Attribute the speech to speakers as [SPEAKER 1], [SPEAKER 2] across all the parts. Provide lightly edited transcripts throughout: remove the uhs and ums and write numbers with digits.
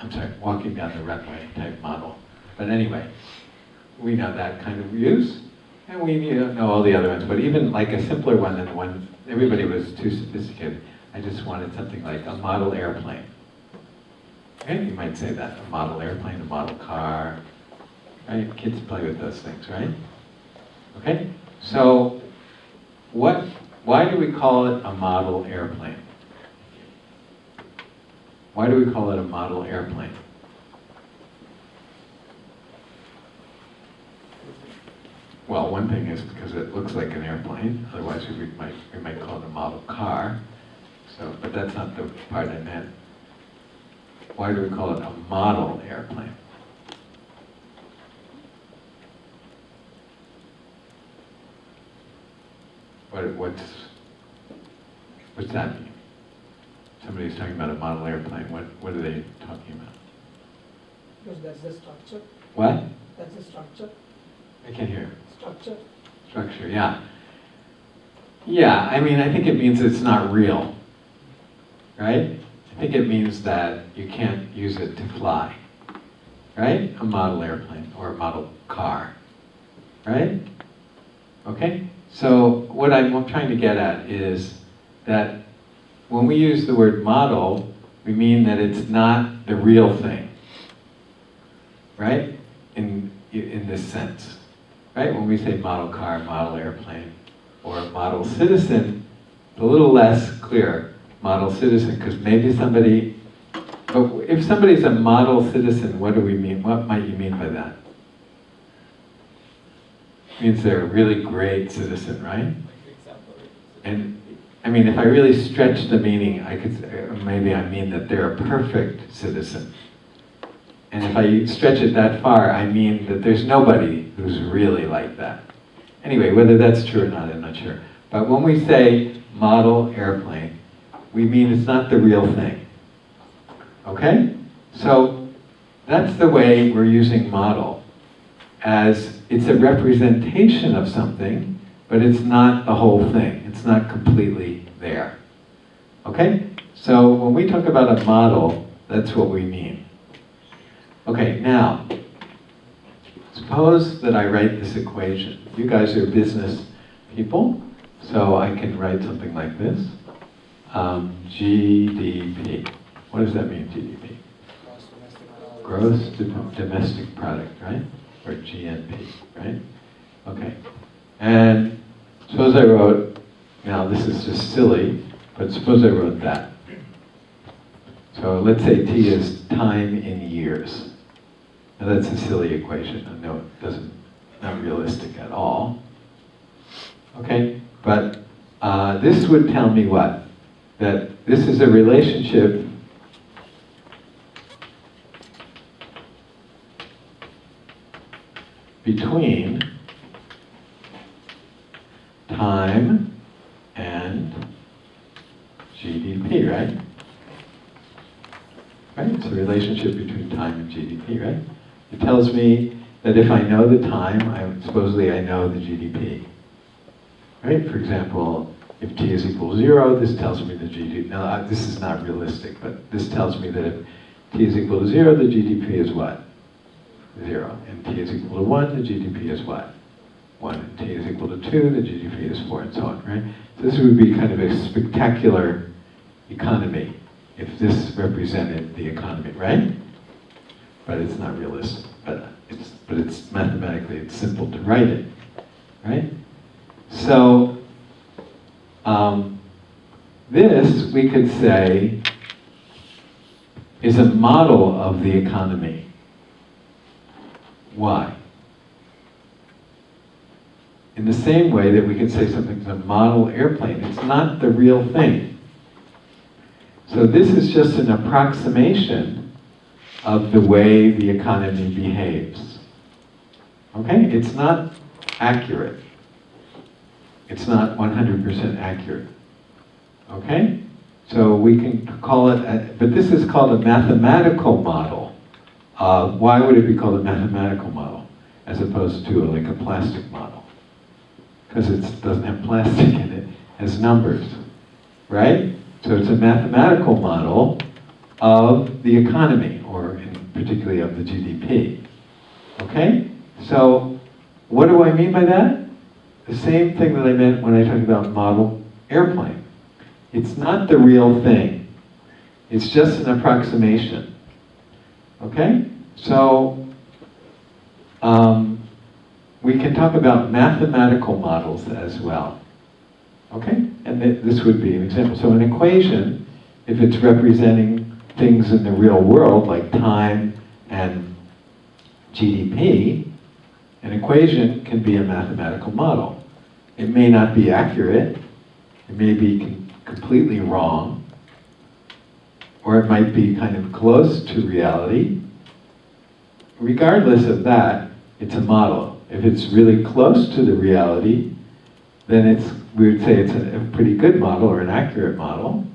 [SPEAKER 1] I'm sorry, walking down the runway type model. But anyway, we know that kind of use, and we know all the other ones, but even like a simpler one than the one, everybody was too sophisticated. I just wanted something like a model airplane. Okay, you might say that, a model airplane, a model car, right? Kids play with those things, right? Okay, so why do we call it a model airplane? Why do we call it a model airplane? Well, one thing is because it looks like an airplane. Otherwise, we might call it a model car. So, but that's not the part I meant. Why do we call it a model airplane? What's that mean? Somebody's talking about a model airplane. What are they talking about?
[SPEAKER 2] Because that's the structure.
[SPEAKER 1] What?
[SPEAKER 2] That's the structure.
[SPEAKER 1] I can't hear.
[SPEAKER 2] Structure.
[SPEAKER 1] Structure, yeah. Yeah, I mean, I think it means it's not real, right? I think it means that you can't use it to fly, right? A model airplane or a model car, right? Okay? So what I'm trying to get at is that when we use the word model, we mean that it's not the real thing, right? In this sense, right? When we say model car, model airplane, or model citizen, it's a little less clear, model citizen, because maybe somebody, but if somebody's a model citizen, what do we mean? What might you mean by that? It means they're a really great citizen, right? And I mean, if I really stretch the meaning, I could maybe I mean that they're a perfect citizen. And if I stretch it that far, I mean that there's nobody who's really like that. Anyway, whether that's true or not, I'm not sure. But when we say model airplane, we mean it's not the real thing. Okay? So that's the way we're using model, as it's a representation of something, but it's not the whole thing. It's not completely there. Okay? So when we talk about a model, that's what we mean. Okay, now, suppose that I write this equation. You guys are business people, so I can write something like this. GDP. What does that mean, GDP? Gross domestic product, right? Or GNP, right? Okay. And suppose I wrote, now this is just silly, but suppose I wrote that. So let's say T is time in years. Now that's a silly equation. I know it doesn't, not realistic at all. Okay, but this would tell me what? That this is a relationship between time and GDP, right? Right? It's a relationship between time and GDP, right? It tells me that if I know the time, supposedly I know the GDP. Right? For example, if T is equal to 0, this tells me the GDP. Now, this is not realistic, but this tells me that if T is equal to 0, the GDP is what? 0. And T is equal to 1, the GDP is what? 1. And T is equal to 2, the GDP is 4, and so on, right? So this would be kind of a spectacular economy if this represented the economy, right? But it's not realistic. But it's mathematically, it's simple to write it, right? So this, we could say, is a model of the economy. Why? In the same way that we could say something's a model airplane, it's not the real thing. So this is just an approximation of the way the economy behaves. Okay? It's not accurate. It's not 100% accurate. Okay? So we can call it, but this is called a mathematical model. Why would it be called a mathematical model as opposed to like a plastic model? Because it doesn't have plastic in it, it has numbers, right? So it's a mathematical model of the economy, or particularly of the GDP. Okay? So, what do I mean by that? The same thing that I meant when I talked about model airplane. It's not the real thing. It's just an approximation. Okay? So, we can talk about mathematical models as well. Okay? And this would be an example. So an equation, if it's representing things in the real world, like time and GDP, an equation can be a mathematical model. It may not be accurate, it may be completely wrong, or it might be kind of close to reality. Regardless of that, it's a model. If it's really close to the reality, then we would say it's a pretty good model or an accurate model.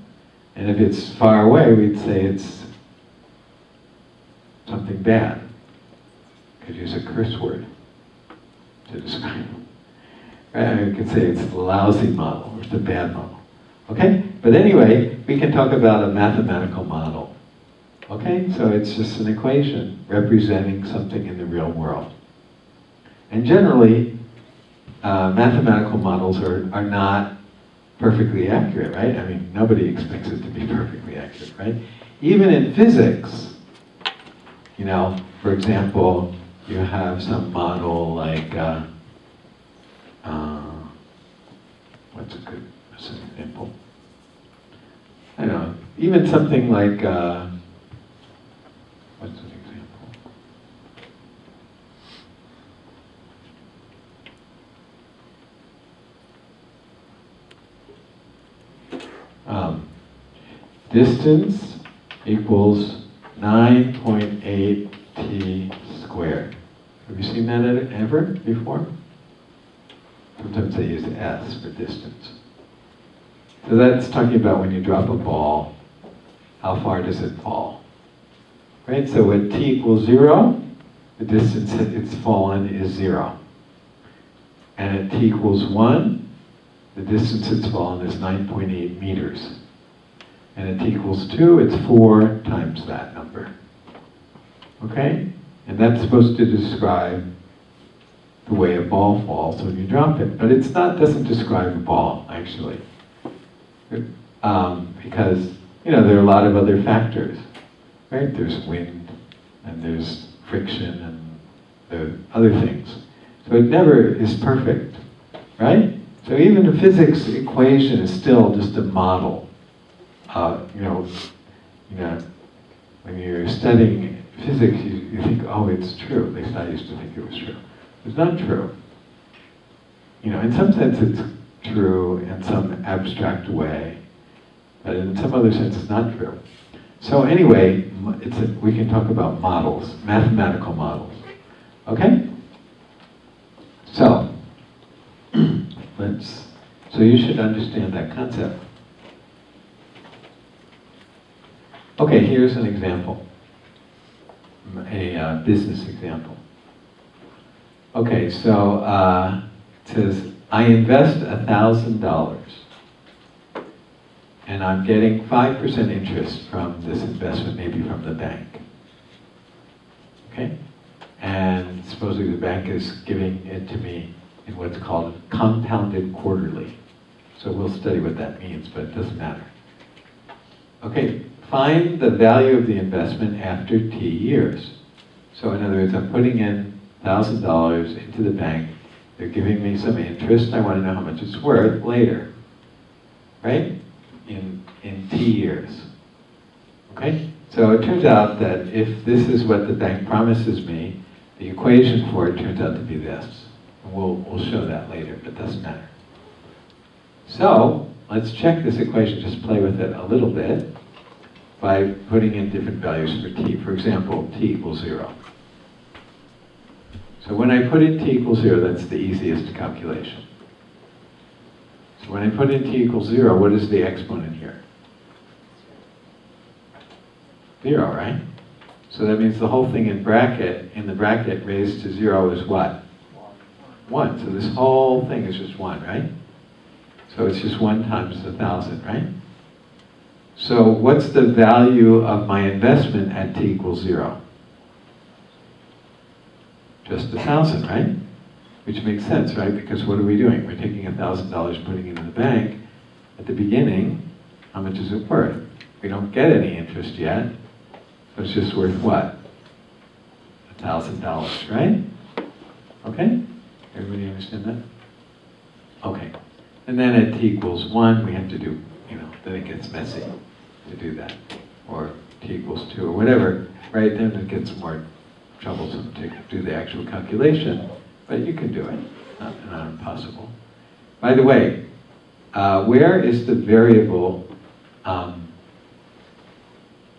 [SPEAKER 1] And if it's far away, we'd say it's something bad. Could use a curse word to describe it. Right? We could say it's a lousy model or it's a bad model. Okay? But anyway, we can talk about a mathematical model. Okay? So it's just an equation representing something in the real world. And generally, mathematical models are not perfectly accurate, right? I mean, nobody expects it to be perfectly accurate, right? Even in physics, you know, for example, you have some model like, what's a good example? I don't know, even something like, what's an example? Distance equals 9.8 t squared. Have you seen that ever before? Sometimes they use s for distance. So that's talking about when you drop a ball, how far does it fall? Right, so when t equals 0, the distance it's fallen is 0. And at t equals 1, the distance it's fallen is 9.8 meters. And at t equals 2, it's 4 times that number. Okay? And that's supposed to describe the way a ball falls when you drop it. But it's not, doesn't describe a ball, actually. Because, you know, there are a lot of other factors. Right? There's wind, and there's friction, and there are other things. So it never is perfect. Right? So even a physics equation is still just a model. You know, when you're studying physics, you think, oh, it's true. At least I used to think it was true. It's not true. You know, in some sense it's true in some abstract way, but in some other sense it's not true. So anyway, we can talk about models, mathematical models. Okay? So, so you should understand that concept. Okay, here's an example, a business example. Okay, so it says, I invest $1,000 and I'm getting 5% interest from this investment, maybe from the bank. Okay? And supposedly the bank is giving it to me in what's called compounded quarterly. So we'll study what that means, but it doesn't matter. Okay, find the value of the investment after T years. So in other words, I'm putting in $1,000 into the bank. They're giving me some interest. I want to know how much it's worth later. Right? In T years. Okay? So it turns out that if this is what the bank promises me, the equation for it turns out to be this. And we'll show that later, but it doesn't matter. So, let's check this equation, just play with it a little bit by putting in different values for t. For example, t equals 0. So when I put in t equals 0, that's the easiest calculation. So when I put in t equals 0, what is the exponent here? 0, right? So that means the whole thing in the bracket raised to 0 is what? 1. So this whole thing is just 1, right? So it's just 1 times 1,000, right? So what's the value of my investment at t equals 0? Just 1,000, right? Which makes sense, right? Because what are we doing? We're taking $1,000, putting it in the bank. At the beginning, how much is it worth? We don't get any interest yet. So it's just worth what? $1,000, right? Okay? Everybody understand that? Okay. And then at t equals 1, we have to do, then it gets messy to do that. Or t equals 2, or whatever, right? Then it gets more troublesome to do the actual calculation, but you can do it. Not impossible. By the way, where is the variable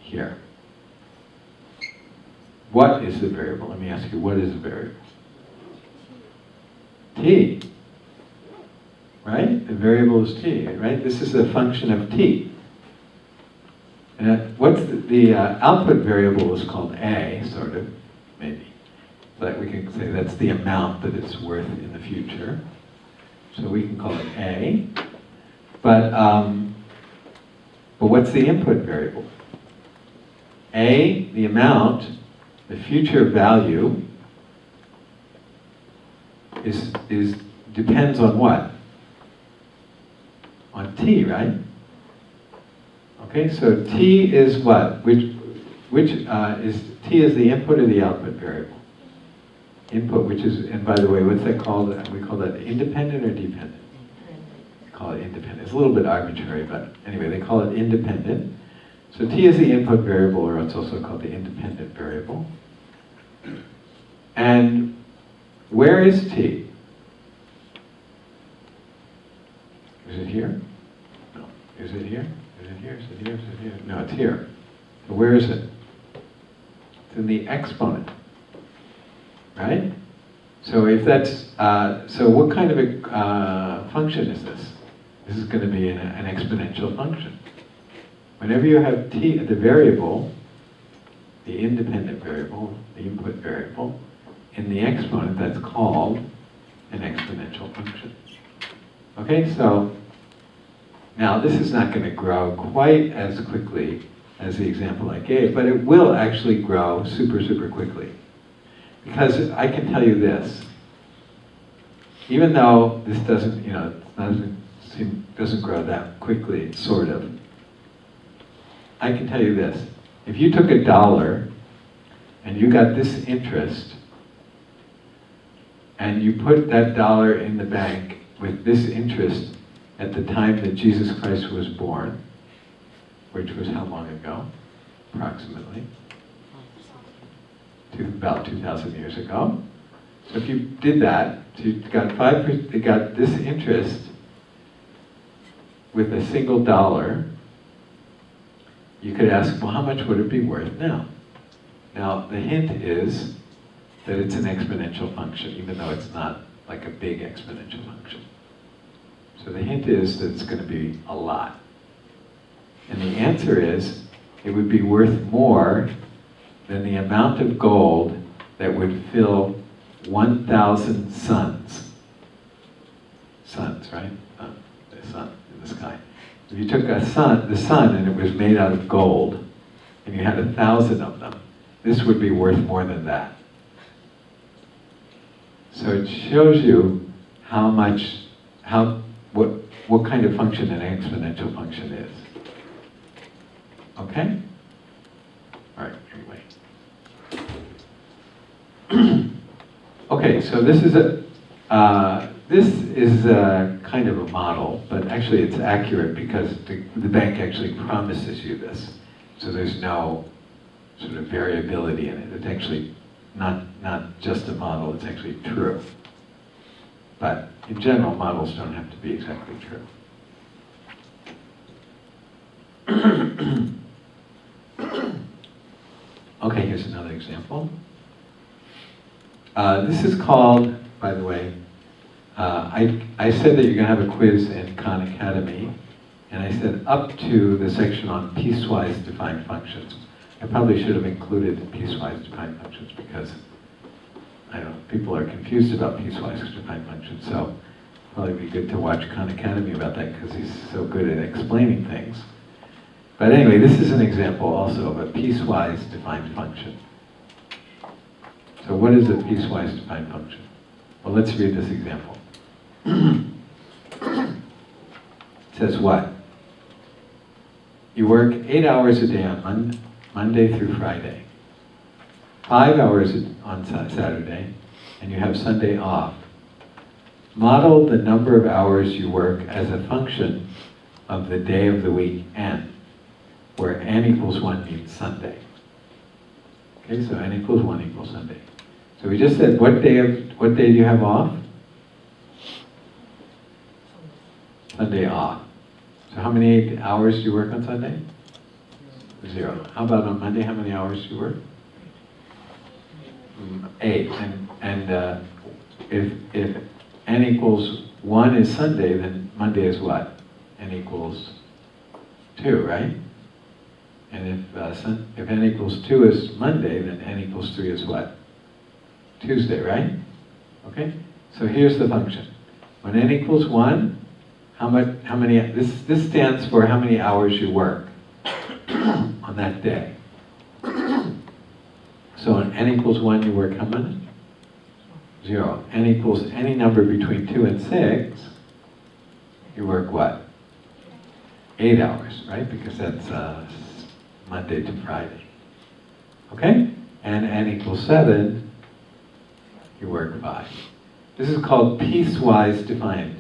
[SPEAKER 1] here? What is the variable? Let me ask you, what is the variable? T. Right? The variable is t, right? This is a function of t. And what's the output variable is called a, sort of, maybe. But we can say that's the amount that it's worth in the future. So we can call it a. But what's the input variable? A, the amount, the future value, is depends on what? On t, right? Okay, so t is what? Which is t is the input or the output variable? Input, which is, and by the way, what's that called? We call that independent or dependent? We call it independent. It's a little bit arbitrary, but anyway, they call it independent. So t is the input variable, or it's also called the independent variable. And where is t? Is it here? No. Is it here? Is it here? Is it here? Is it here? No, it's here. So where is it? It's in the exponent. Right? So if that's, so what kind of a function is this? This is going to be an exponential function. Whenever you have t, the variable, the independent variable, the input variable, in the exponent, that's called an exponential function. Okay, so now this is not going to grow quite as quickly as the example I gave, but it will actually grow super, super quickly. Because I can tell you this, even though this doesn't, doesn't grow that quickly, sort of, I can tell you this. If you took $1 and you got this interest, and you put that $1 in the bank with this interest at the time that Jesus Christ was born, which was how long ago, approximately? About 2,000 years ago. So if you did that, so you got this interest with a single $1, you could ask, well, how much would it be worth now? Now, the hint is that it's an exponential function, even though it's not like a big exponential function. So the hint is that it's going to be a lot. And the answer is, it would be worth more than the amount of gold that would fill 1,000 suns. Suns, right? The sun in the sky. If you took the sun, and it was made out of gold, and you had 1,000 of them, this would be worth more than that. So it shows you how much, what kind of function an exponential function is. Okay? All right, anyway. Okay, so this is a kind of a model, but actually it's accurate because the bank actually promises you this. So there's no sort of variability in it. It's actually not just a model, it's actually true. But in general, models don't have to be exactly true. Okay, here's another example. This is called, by the way, I said that you're going to have a quiz in Khan Academy, and I said up to the section on piecewise defined functions. I probably should have included piecewise defined functions because, I don't know, people are confused about piecewise defined functions, so probably be good to watch Khan Academy about that because he's so good at explaining things. But anyway, this is an example also of a piecewise defined function. So what is a piecewise defined function? Well, let's read this example. It says what? You work 8 hours a day on Monday through Friday, 5 hours on Saturday, and you have Sunday off. Model the number of hours you work as a function of the day of the week n, where n equals 1 means Sunday. Okay, so n equals 1 equals Sunday. So we just said, what day do you have off? Sunday off. So how many hours do you work on Sunday? 0. How about on Monday, how many hours do you work? 8. And if n equals 1 is Sunday, then Monday is what? N equals 2, right? And if n equals 2 is Monday, then n equals 3 is what? Tuesday, right? Okay? So here's the function. When n equals 1, this stands for how many hours you work on that day. So when n equals 1, you work how many? 0. N equals any number between 2 and 6, you work what? 8 hours, right? Because that's Monday to Friday. Okay? And n equals 7, you work 5. This is called piecewise defined.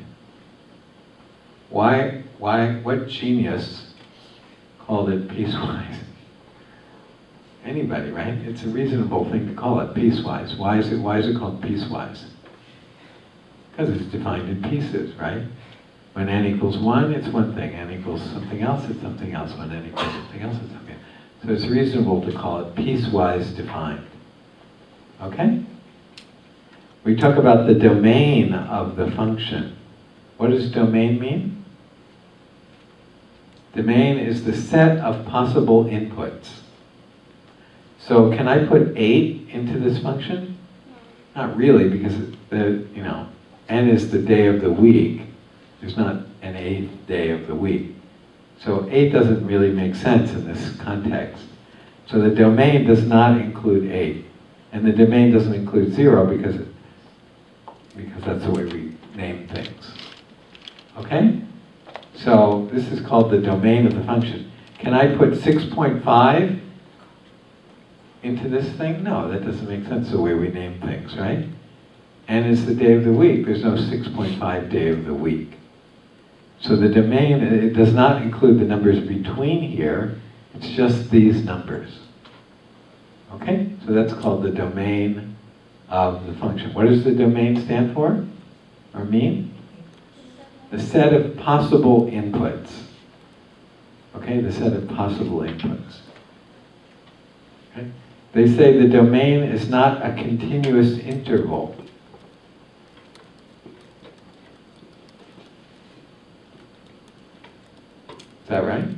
[SPEAKER 1] What genius called it piecewise? Anybody, right? It's a reasonable thing to call it piecewise. Why is it called piecewise? Because it's defined in pieces, right? When n equals 1, it's one thing. N equals something else, it's something else. When n equals something else, it's something else. So it's reasonable to call it piecewise defined. Okay? We talk about the domain of the function. What does domain mean? Domain is the set of possible inputs. So can I put 8 into this function? Not really, because n is the day of the week. There's not an 8th day of the week. So 8 doesn't really make sense in this context. So the domain does not include 8. And the domain doesn't include 0 because that's the way we name things. Okay? So this is called the domain of the function. Can I put 6.5 into this thing? No, that doesn't make sense the way we name things, right? N is the day of the week. There's no 6.5 day of the week. So the domain, it does not include the numbers between here. It's just these numbers. Okay? So that's called the domain of the function. What does the domain stand for? Or mean? The set of possible inputs. Okay? The set of possible inputs. Okay? They say the domain is not a continuous interval. Is that right?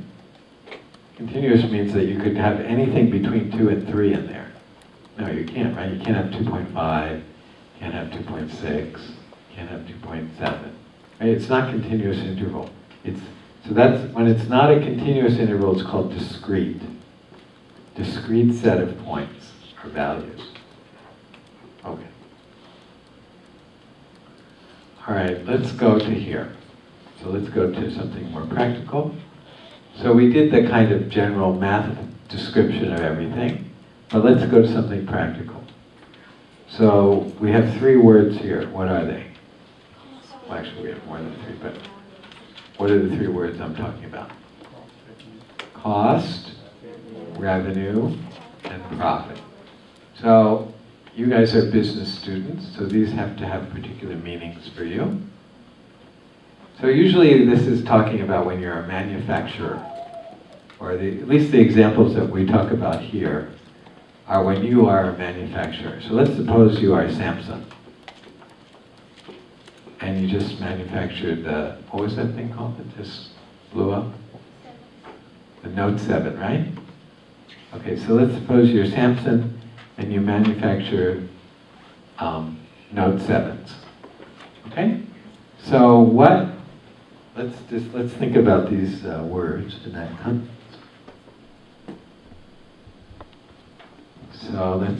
[SPEAKER 1] Continuous means that you could have anything between 2 and 3 in there. No, you can't, right? You can't have 2.5, can't have 2.6, can't have 2.7. Right? It's not continuous interval. So that's when it's not a continuous interval, it's called discrete. Discrete set of points or values. Okay. All right, let's go to here. So let's go to something more practical. So we did the kind of general math description of everything, but let's go to something practical. So we have 3 words here. What are they? Well, actually, we have more than 3, but what are the 3 words I'm talking about? Cost, revenue, and profit. So you guys are business students, so these have to have particular meanings for you. So usually this is talking about when you're a manufacturer, or at least the examples that we talk about here are when you are a manufacturer. So let's suppose you are Samsung, and you just manufactured the, what was that thing called that just blew up? The Note 7, right? Okay, so let's suppose you're Samsung and you manufacture Note 7s. Okay? So let's think about these words in that So let's